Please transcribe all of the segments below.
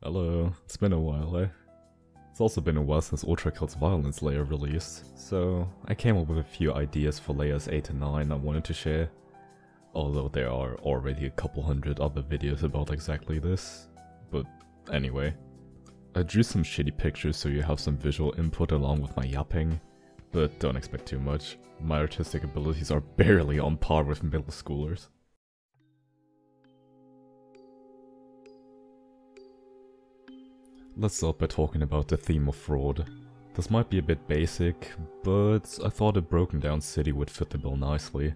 Hello, it's been a while, eh? It's also been a while since Ultrakill's violence layer released, so I came up with a few ideas for layers 8 and 9 I wanted to share. Although there are already a couple hundred other videos about exactly this. But anyway. I drew some shitty pictures so you have some visual input along with my yapping, but don't expect too much. My artistic abilities are barely on par with middle schoolers. Let's start by talking about the theme of fraud. This might be a bit basic, but I thought a broken down city would fit the bill nicely.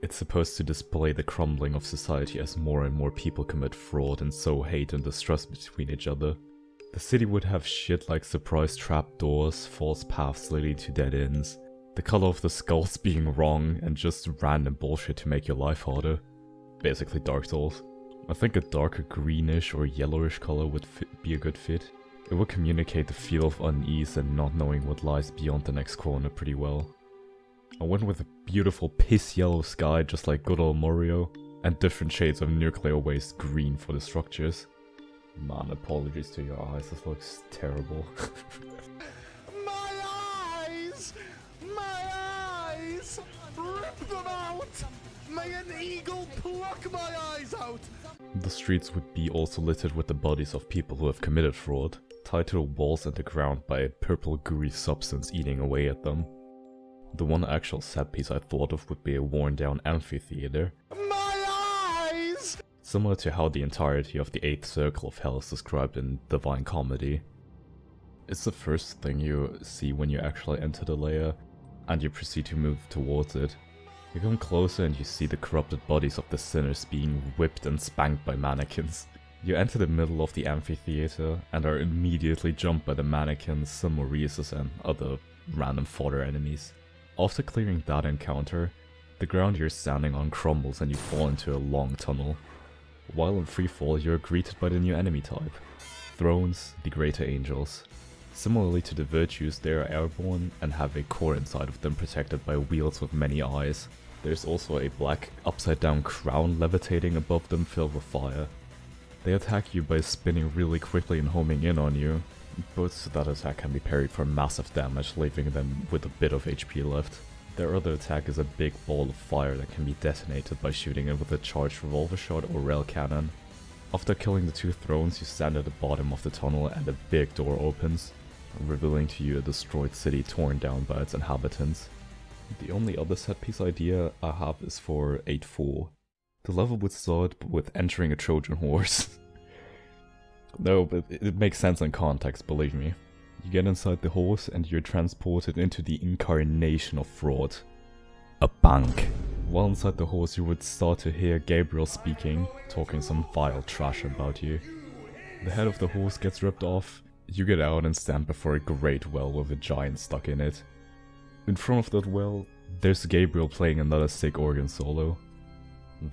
It's supposed to display the crumbling of society as more and more people commit fraud and sow hate and distrust between each other. The city would have shit like surprise trapdoors, false paths leading to dead ends, the color of the skulls being wrong, and just random bullshit to make your life harder. Basically Dark Souls. I think a darker greenish or yellowish color would be a good fit. It would communicate the feel of unease and not knowing what lies beyond the next corner pretty well. I went with a beautiful piss yellow sky just like good old Mario, and different shades of nuclear waste green for the structures. Man, apologies to your eyes, this looks terrible. My eyes! My eyes! Rip them out! May an eagle pluck my eyes out! The streets would be also littered with the bodies of people who have committed fraud, tied to the walls and the ground by a purple gooey substance eating away at them. The one actual set piece I thought of would be a worn down amphitheater. My eyes! Similar to how the entirety of the 8th circle of hell is described in Divine Comedy. It's the first thing you see when you actually enter the layer, and you proceed to move towards it. You come closer and you see the corrupted bodies of the sinners being whipped and spanked by mannequins. You enter the middle of the amphitheater and are immediately jumped by the mannequins, some Maurices and other random fodder enemies. After clearing that encounter, the ground you're standing on crumbles and you fall into a long tunnel. While in freefall, you're greeted by the new enemy type, Thrones, the Greater Angels. Similarly to the Virtues, they are airborne and have a core inside of them protected by wheels with many eyes. There's also a black upside down crown levitating above them filled with fire. They attack you by spinning really quickly and homing in on you, but that attack can be parried for massive damage, leaving them with a bit of HP left. Their other attack is a big ball of fire that can be detonated by shooting it with a charged revolver shot or rail cannon. After killing the two thrones, you stand at the bottom of the tunnel and a big door opens, revealing to you a destroyed city torn down by its inhabitants. The only other set piece idea I have is for 8-4. The level would start with entering a Trojan horse. No, but it makes sense in context, believe me. You get inside the horse and you're transported into the incarnation of fraud. A bank. While inside the horse you would start to hear Gabriel speaking, talking some vile trash about you. The head of the horse gets ripped off, you get out and stand before a great well with a giant stuck in it. In front of that well, there's Gabriel playing another sick organ solo.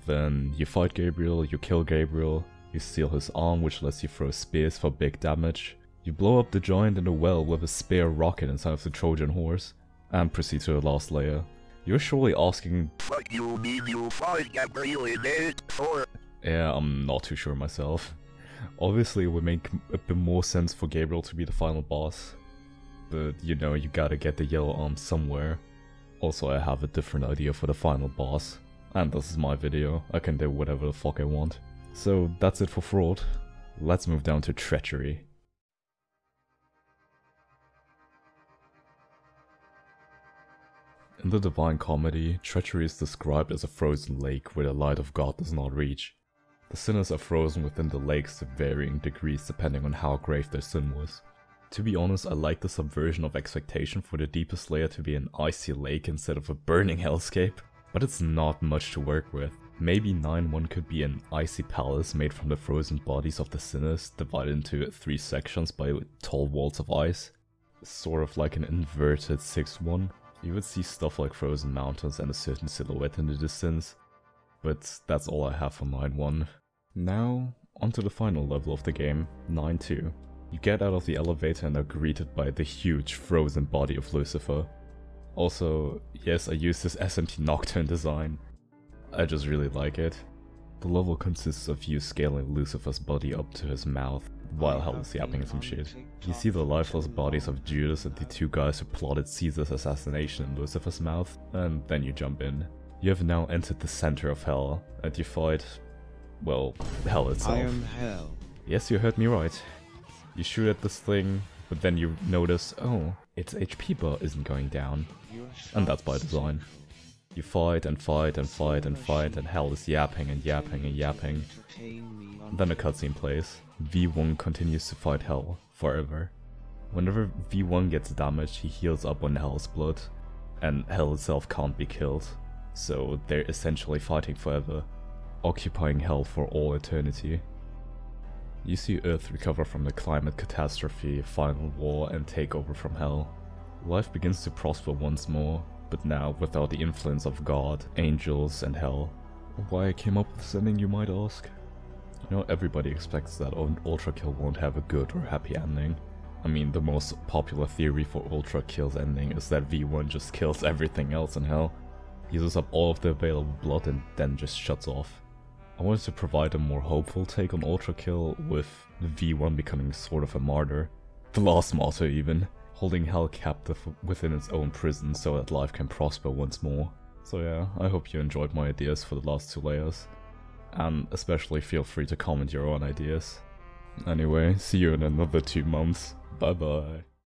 Then you fight Gabriel, you kill Gabriel, you steal his arm which lets you throw spears for big damage. You blow up the giant in the well with a spare rocket inside of the Trojan horse, and proceed to the last layer. You're surely asking, What you mean you fight Gabriel in it for? Yeah, I'm not too sure myself. Obviously it would make a bit more sense for Gabriel to be the final boss, but you know, you gotta get the yellow arm somewhere. Also, I have a different idea for the final boss, and this is my video, I can do whatever the fuck I want. So that's it for Fraud. Let's move down to Treachery. In the Divine Comedy, Treachery is described as a frozen lake where the light of God does not reach. The sinners are frozen within the lakes to varying degrees depending on how grave their sin was. To be honest, I like the subversion of expectation for the deepest layer to be an icy lake instead of a burning hellscape, but it's not much to work with. Maybe 9-1 could be an icy palace made from the frozen bodies of the sinners, divided into 3 sections by tall walls of ice. Sort of like an inverted 6-1. You would see stuff like frozen mountains and a certain silhouette in the distance, but that's all I have for 9-1. Now, onto the final level of the game, 9-2. You get out of the elevator and are greeted by the huge frozen body of Lucifer. Also, yes, I used this SMT Nocturne design. I just really like it. The level consists of you scaling Lucifer's body up to his mouth, while Hell is yapping some shit. You see the lifeless bodies of Judas and the two guys who plotted Caesar's assassination in Lucifer's mouth, and then you jump in. You have now entered the center of Hell, and you fight, well, Hell itself. I am Hell. Yes, you heard me right. You shoot at this thing, but then you notice, oh, its HP bar isn't going down. And that's by design. You fight and fight and fight and fight, and Hell is yapping and yapping and yapping. Then a cutscene plays. V1 continues to fight Hell forever. Whenever V1 gets damaged, he heals up on Hell's blood, and Hell itself can't be killed. So they're essentially fighting forever, occupying Hell for all eternity. You see Earth recover from the climate catastrophe, final war, and take over from Hell. Life begins to prosper once more, but now without the influence of God, angels, and Hell. Why I came up with this ending, you might ask? You know, everybody expects that Ultrakill won't have a good or happy ending. I mean, the most popular theory for Ultrakill's ending is that V1 just kills everything else in Hell, uses up all of the available blood, and then just shuts off. I wanted to provide a more hopeful take on Ultrakill, with V1 becoming sort of a martyr. The last martyr even, holding Hell captive within its own prison so that life can prosper once more. So yeah, I hope you enjoyed my ideas for the last 2 layers. And especially feel free to comment your own ideas. Anyway, see you in another 2 months. Bye bye.